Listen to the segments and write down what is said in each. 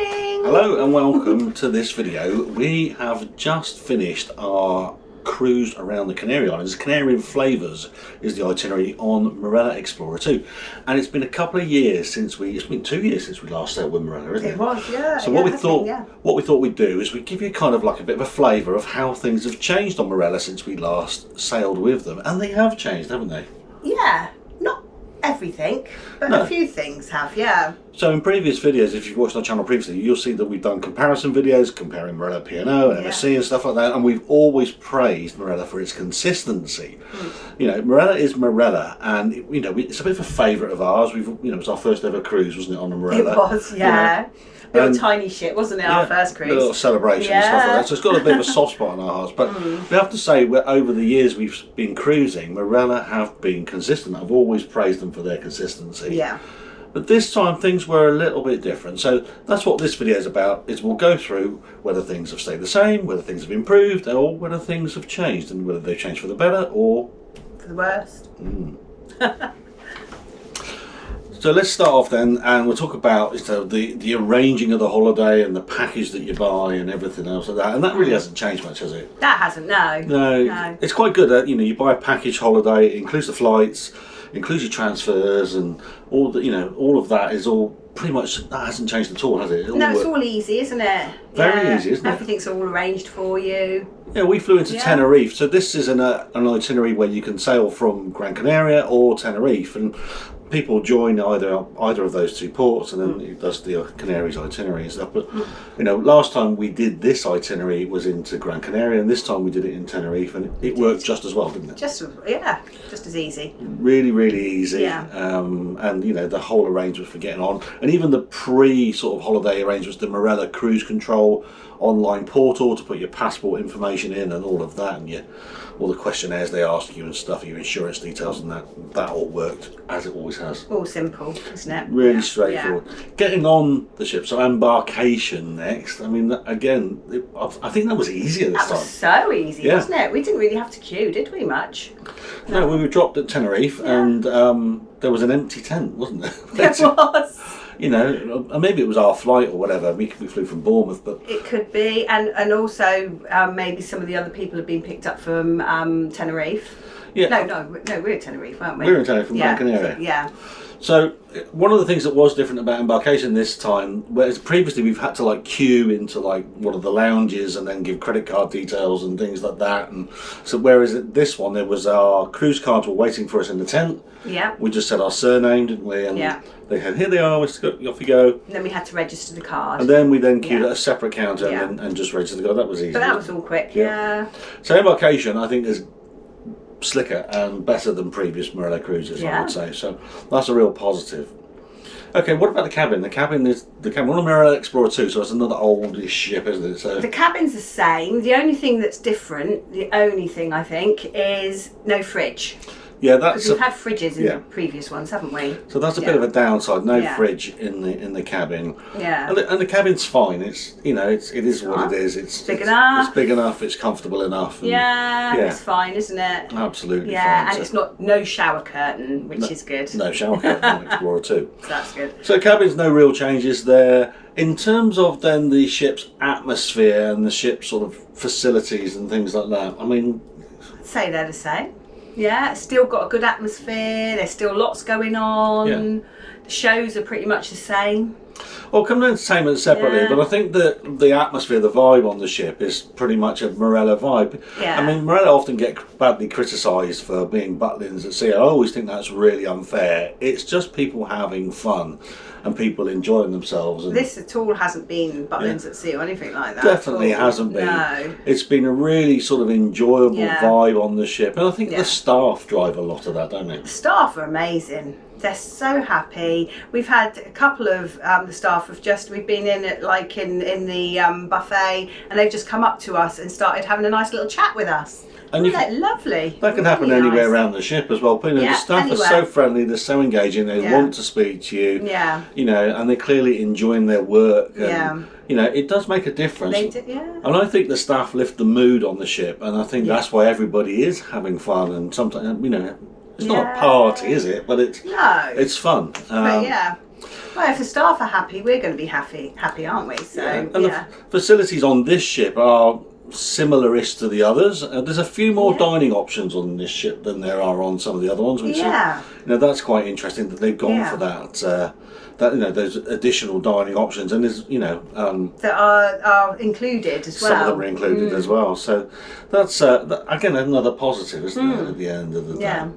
morning! Hello and welcome to this video. We have just finished our cruise around the Canary Islands. Canarian Flavours is the itinerary on Marella Explorer 2. And it's been a couple of years since it's been 2 years since we last sailed with Marella, isn't it? It was, yeah. So what we thought we'd do is we'd give you kind of like a bit of a flavour of how things have changed on Marella since we last sailed with them. And they have changed, haven't they? Yeah, not everything, but a few things have, yeah. So in previous videos, if you've watched our channel previously, you'll see that we've done comparison videos comparing Marella P&O and MSC and stuff like that, and we've always praised Marella for its consistency. You know, Marella is Marella, and you know, it's a bit of a favourite of ours. It was our first ever cruise, wasn't it, on a Marella? It was, yeah. Little tiny ship, wasn't it, our first cruise? A little celebration and stuff like that. So it's got a bit of a soft spot in our hearts. But we have to say, over the years we've been cruising, Marella have been consistent. I've always praised them for their consistency. Yeah. But this time things were a little bit different. So that's what this video is about, is we'll go through whether things have stayed the same, whether things have improved, or whether things have changed, and whether they've changed for the better or for the worst. So let's start off then, and we'll talk about the arranging of the holiday and the package that you buy and everything else like that. And that really hasn't changed much, has it? That hasn't, no. No. It's quite good. You buy a package holiday, it includes the flights, includes your transfers, and all of that is all pretty much, that hasn't changed at all, has it? It's all easy, isn't it? Very easy, isn't it? Everything's all arranged for you. Yeah, we flew into Tenerife, so this is an itinerary where you can sail from Gran Canaria or Tenerife, and people join either of those two ports, and then it does the Canaries itinerary and stuff. But last time we did this itinerary was into Gran Canaria, and this time we did it in Tenerife, and it worked just as well, didn't it? Just as easy. Really, really easy. Yeah. And the whole arrangement for getting on, and even the sort of holiday arrangements, the Marella Cruise Control online portal to put your passport information in and all of that, and all the questionnaires they ask you and stuff, your insurance details, and that all worked as it always has. All simple, isn't it? Really straightforward. Getting on the ship, so Embarkation next. I mean, again, I think that was easier this time. That was so easy, wasn't it? We didn't really have to queue, did we, much? No, we were dropped at Tenerife, and there was an empty tent, wasn't there? There was. Maybe it was our flight or whatever. We flew from Bournemouth, but it could be, and also maybe some of the other people have been picked up from Tenerife. Yeah. No, we're at Tenerife, weren't we? We were in Tenerife from Gran Canaria. Yeah. So one of the things that was different about Embarkation this time, whereas previously we've had to queue into one of the lounges and then give credit card details and things like that, and so whereas at this one there was our cruise cards were waiting for us in the tent. Yeah. We just said our surname, didn't we? And they had, here they are, off you go. And then we had to register the card. And then we queued at a separate counter and just registered the card. That was easy. But that was all quick. Yeah. So Embarkation, I think, is slicker and better than previous Marella cruises, I would say. So that's a real positive. Okay, what about the cabin? The cabin on Marella Explorer 2, so it's another oldish ship, isn't it? So the cabin's the same. The only thing that's different, I think, is no fridge. Yeah, because we've had fridges in the previous ones, haven't we? So that's a bit of a downside. No fridge in the cabin. Yeah. And the cabin's fine. It is what it is. It's big enough. It's big enough. It's comfortable enough. And it's fine, isn't it? Absolutely. Yeah, fine. And it's no shower curtain, which is good. No shower curtain on Explorer 2. So that's good. So cabin's no real changes there. In terms of then the ship's atmosphere and the ship's sort of facilities and things like that, I mean, I'd say they're the same. Yeah, it's still got a good atmosphere. There's still lots going on. Yeah. The shows are pretty much the same. Well, come to entertainment separately, but I think that the atmosphere, the vibe on the ship is pretty much a Marella vibe. Yeah. I mean, Marella often get badly criticised for being butlins at sea. I always think that's really unfair. It's just people having fun and people enjoying themselves. And this at all hasn't been butlins at sea or anything like that. Definitely hasn't been. No. It's been a really sort of enjoyable vibe on the ship, and I think the staff drive a lot of that, don't they? The staff are amazing. They're so happy. We've had a couple of the staff we've been in the buffet, and they've just come up to us and started having a nice little chat with us. And they're lovely. That can happen anywhere around the ship as well. But, the staff are so friendly, they're so engaging, they want to speak to you. Yeah. And they're clearly enjoying their work. And, it does make a difference. They do, And I think the staff lift the mood on the ship, and I think that's why everybody is having fun. And sometimes, it's not a party, is it? But it's fun. But Well, if the staff are happy, we're going to be happy, aren't we? So, And the facilities on this ship are similar-ish to the others. There's a few more dining options on this ship than there are on some of the other ones, which that's quite interesting that they've gone for that. Those additional dining options, and there's that are included as well. Some of them are included as well. So that's again another positive, isn't it? At the end of the day.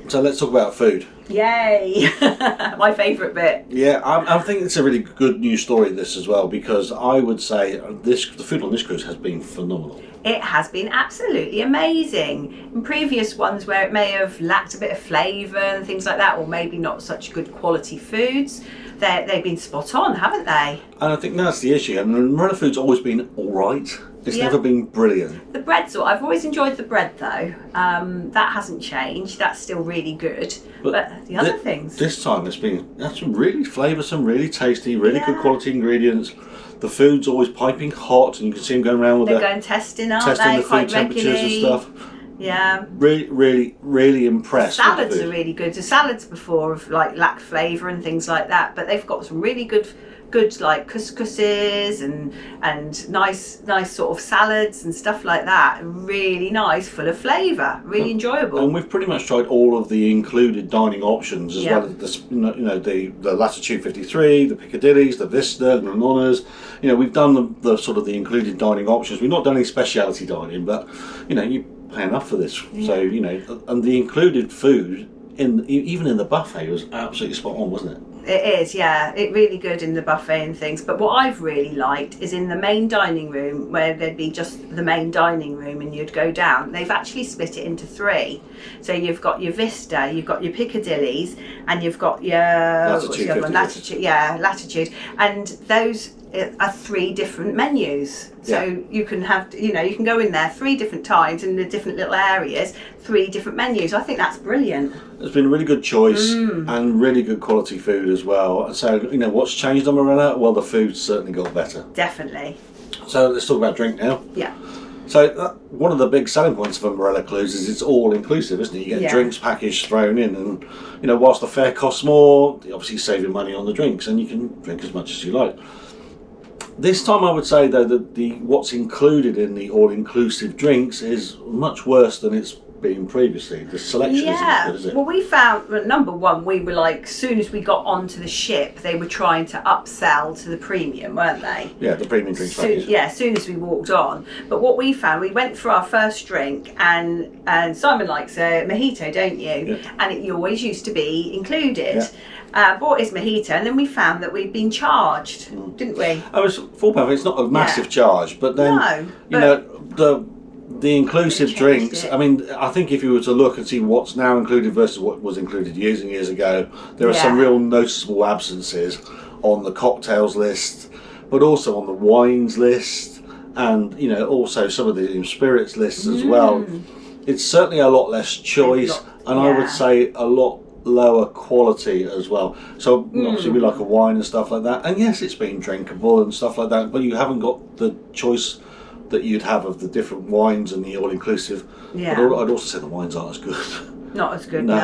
So let's talk about food. Yay! My favourite bit. Yeah, I think it's a really good news story, this as well, because I would say the food on this cruise has been phenomenal. It has been absolutely amazing. In previous ones where it may have lacked a bit of flavour and things like that, or maybe not such good quality foods, they've been spot on, haven't they? And I think that's the issue. And Marella Food's always been all right. It's never been brilliant. The bread's I've always enjoyed the bread though. That hasn't changed. That's still really good. But the other things. This time that's really flavoursome, really tasty, really good quality ingredients. The food's always piping hot, and you can see them going around with going testing, aren't testing they? the food Quite temperatures regularly. and stuff. Yeah. Really, really, really impressed. Salads are really good. The salads before have lacked flavour and things like that, but they've got some really good like couscouses and nice sort of salads and stuff like that. Really nice, full of flavour, really enjoyable. And we've pretty much tried all of the included dining options as well as the Latitude 53, the Piccadillys, the Vista, the Nonnas. We've done the sort of the included dining options. We've not done any speciality dining, but you pay enough for this. So and the included food even in the buffet was absolutely spot on, wasn't it? It is, yeah. It really good in the buffet and things. But what I've really liked is in the main dining room, where there'd be just the main dining room and you'd go down. They've actually split it into three. So you've got your Vista, you've got your Piccadillys, and you've got your Latitude. And those are three different menus. So you can have, you can go in there 3 different times in the different little areas, 3 different menus. I think that's brilliant. It's been a really good choice and really good quality food as well. So, what's changed on Marella? Well, the food's certainly got better. Definitely. So let's talk about drink now. Yeah. So one of the big selling points of Marella Cruises is it's all inclusive, isn't it? You get drinks package thrown in, and whilst the fare costs more, obviously saving money on the drinks, and you can drink as much as you like. This time I would say though that what's included in the all-inclusive drinks is much worse than it's been previously. The selection isn't as good, is it? Well, we found, number one, we were as soon as we got onto the ship, they were trying to upsell to the premium, weren't they? Yeah, the premium drinks package. Yeah, as soon as we walked on. But what we found, we went for our first drink, and Simon likes a mojito, don't you? Yeah. And it always used to be included. Yeah. Bought his mojito, and then we found that we'd been charged, didn't we? Oh, it's full payment. It's not a massive charge, but then the inclusive drinks. I mean, I think if you were to look and see what's now included versus what was included years and years ago, there are some real noticeable absences on the cocktails list, but also on the wines list, and also some of the spirits lists as well. It's certainly a lot less choice, and I would say a lot lower quality as well. So obviously we like a wine and stuff like that, and yes, it's been drinkable and stuff like that, but you haven't got the choice that you'd have of the different wines and the all-inclusive. But I'd also say the wines aren't as good. Not as good. No.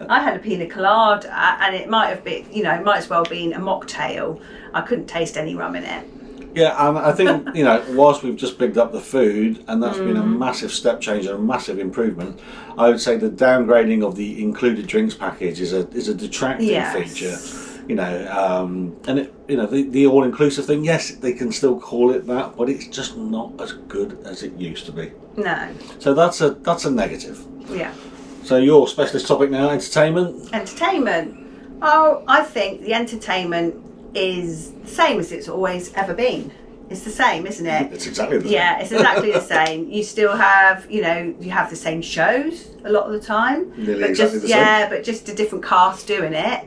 I had a pina colada, and it might have been, it might as well have been a mocktail. I couldn't taste any rum in it. Yeah, and I think, whilst we've just picked up the food, and that's been a massive step change and a massive improvement, I would say the downgrading of the included drinks package is a detracting feature. And the all-inclusive thing, yes, they can still call it that, but it's just not as good as it used to be. No. So that's a negative. Yeah. So your specialist topic now, entertainment. Entertainment. Oh, I think the entertainment is the same as it's always ever been. It's the same, isn't it? It's exactly the same. Yeah, it's exactly the same. You still have, you have the same shows a lot of the time. Nearly but exactly just the same. but just a different cast doing it.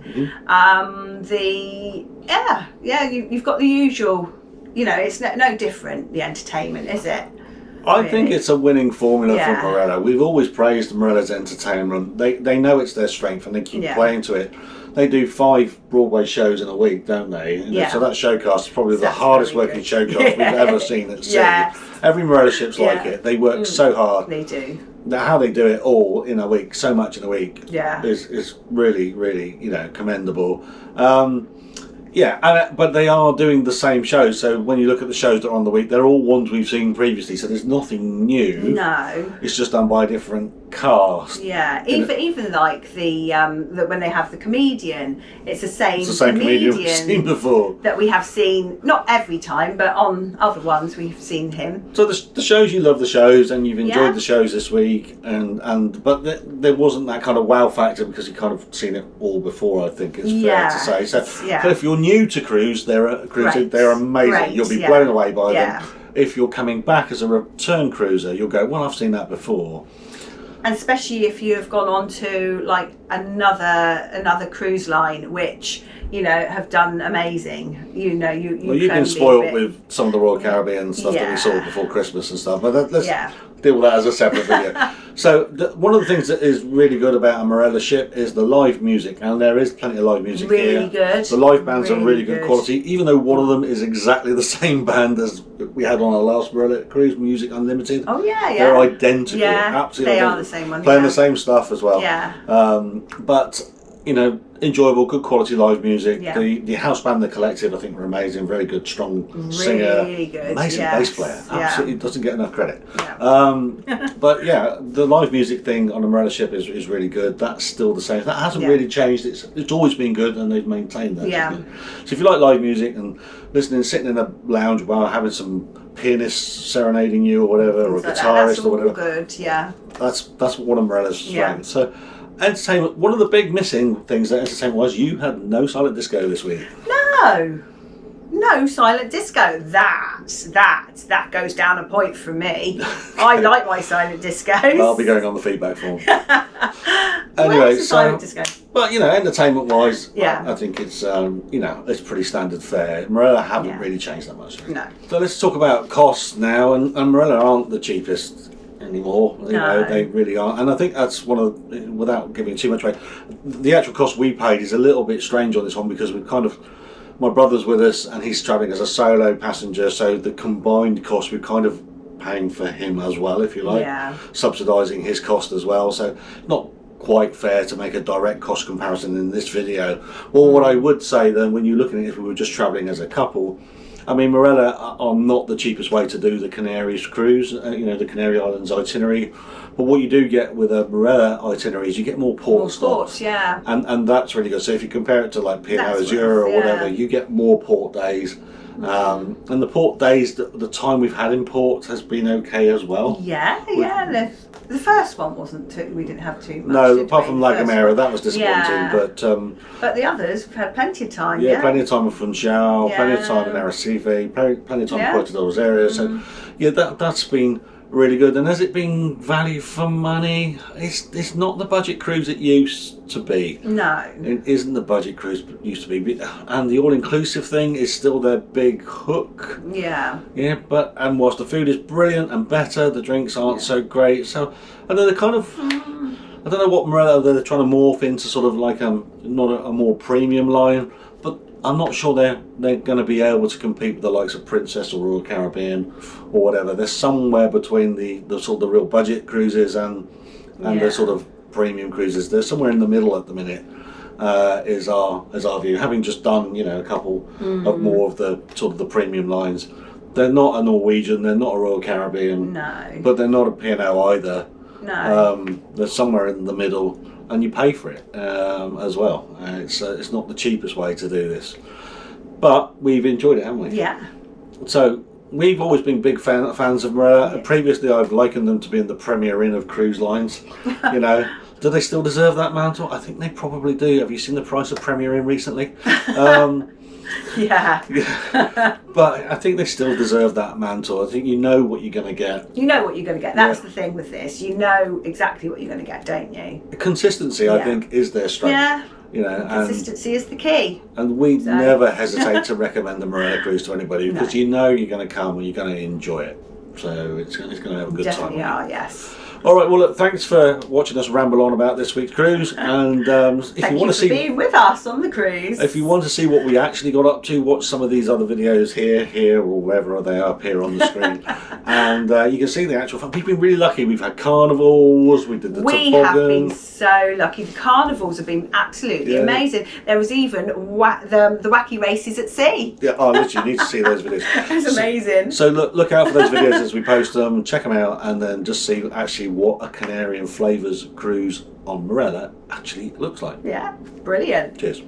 You've got the usual. It's no different. The entertainment, is it? I think it's a winning formula for Yeah. Marella. We've always praised Marella's entertainment. They know it's their strength, and they keep playing to it. They do 5 Broadway shows in a week, don't they? Yeah. So that showcast is probably the That's hardest very working good. showcast we've ever seen at sea. Yeah. Every Marella ship's like Yeah. it. They work so hard. They do. how they do it all in a week, so much in a week, Yeah. is really, really, commendable. But they are doing the same shows. So when you look at the shows that are on the week, they're all ones we've seen previously. So there's nothing new. No. It's just done by a different cast. Yeah. Even like the when they have the comedian, it's the same comedian we've seen before. That we have seen, not every time, but on other ones we've seen him. So the shows, you love the shows, and you've enjoyed Yeah. the shows this week, but there wasn't that kind of wow factor because you've kind of seen it all before. I think it's fair to say. So, but if you're new to cruise, they're amazing. Great, You'll be blown away by them. If you're coming back as a return cruiser, you'll go, well, I've seen that before. And especially if you have gone on to like another cruise line, which have done amazing. You've been spoiled with some of the Royal Caribbean stuff that we saw before Christmas and stuff. But let's deal with that as a separate video. So one of the things that is really good about a Marella ship is the live music, and there is plenty of live music here. Really good. The live bands are really good quality, even though one of them is exactly the same band as we had on our last Marella Cruise, Music Unlimited. Oh yeah, They're identical. Yeah, absolutely. they identical. are the same one. Playing the same stuff as well. Yeah. But enjoyable, good quality live music. Yeah. The house band, the Collective, I think were amazing. Very good, strong singer. Really good. Amazing bass player. Absolutely doesn't get enough credit. Yeah. But yeah, the live music thing on a Marella ship is really good. That's still the same. That hasn't really changed. It's always been good, and they've maintained that. Yeah. So if you like live music and sitting in a lounge while having some pianists serenading you or whatever, or a guitarist or whatever, good. Yeah. That's what one of Marella's strengths. So. Entertainment. One of the big missing things that entertainment was, you had no silent disco this week. No silent disco. That goes down a point for me. I like my silent discos. I'll be going on the feedback form. Anyway, silent disco? But entertainment wise, Yeah. I think it's it's pretty standard fare. Marella haven't really changed that much. No. So let's talk about costs now, and Marella aren't the cheapest anymore. They really aren't, and I think that's one of, without giving too much away, the actual cost we paid is a little bit strange on this one because we've my brother's with us and he's travelling as a solo passenger, so the combined cost we're kind of paying for him as well, if you like, subsidising his cost as well, so not quite fair to make a direct cost comparison in this video. Or what I would say then, when you're looking at it, if we were just travelling as a couple, I mean, Marella are not the cheapest way to do the Canaries cruise, the Canary Islands itinerary. But what you do get with a Marella itinerary is you get more port stops. Yeah. And that's really good. So if you compare it to like P&O Azure or whatever, you get more port days. And the port days, the time we've had in port has been okay as well. Yeah. The first one wasn't too. We didn't have too much. No, apart from La Gomera, that was disappointing. Yeah. But the others, we've had plenty of time. Yeah, plenty of time in Funchal, plenty of time in Arrecife, plenty of time in Puerto del Rosario. So, that's been really good. And has it been value for money? It's not the budget cruise it used to be. No. It isn't the budget cruise it used to be. And the all-inclusive thing is still their big hook. Yeah. Yeah, and whilst the food is brilliant and better, the drinks aren't so great. So, and then they're kind of... I don't know what Marella they're trying to morph into, sort of like not a more premium line, but I'm not sure they're going to be able to compete with the likes of Princess or Royal Caribbean or whatever. They're somewhere between the sort of the real budget cruises and the sort of premium cruises. They're somewhere in the middle at the minute. Is our view. Having just done a couple of more of the sort of the premium lines, they're not a Norwegian, they're not a Royal Caribbean, but they're not a P&O either. No. They're somewhere in the middle, and you pay for it as well. It's not the cheapest way to do this, but we've enjoyed it, haven't we? Yeah. So we've always been big fans of Marella. Yeah. Previously, I've likened them to being the Premier Inn of cruise lines. Do they still deserve that mantle? I think they probably do. Have you seen the price of Premier Inn recently? Yeah. But I think they still deserve that mantle. I think you know what you're going to get. You know what you're going to get. That's the thing with this. You know exactly what you're going to get, don't you? Consistency, I think, is their strength. Yeah. Consistency is the key. And we never hesitate to recommend the Marella Cruise to anybody because you know you're going to come and you're going to enjoy it. So it's going to have a good time. Definitely are, yes. All right, well, look, thanks for watching us ramble on about this week's cruise. And if Thank you you want for to see, being with us on the cruise. if you want to see what we actually got up to, watch some of these other videos here, or wherever they are up here on the screen. And you can see the actual fun. We've been really lucky. We've had carnivals, we did the We have toboggan. been so lucky. The carnivals have been absolutely amazing. There was even the wacky races at sea. Yeah, oh, literally, you need to see those videos. It's amazing. So look out for those videos as we post them, check them out, and then just see actually what a Canarian Flavours cruise on Marella actually looks like. Yeah, brilliant. Cheers.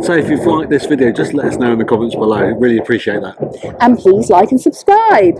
So if you've liked this video, just let us know in the comments below. Really appreciate that. And please like and subscribe.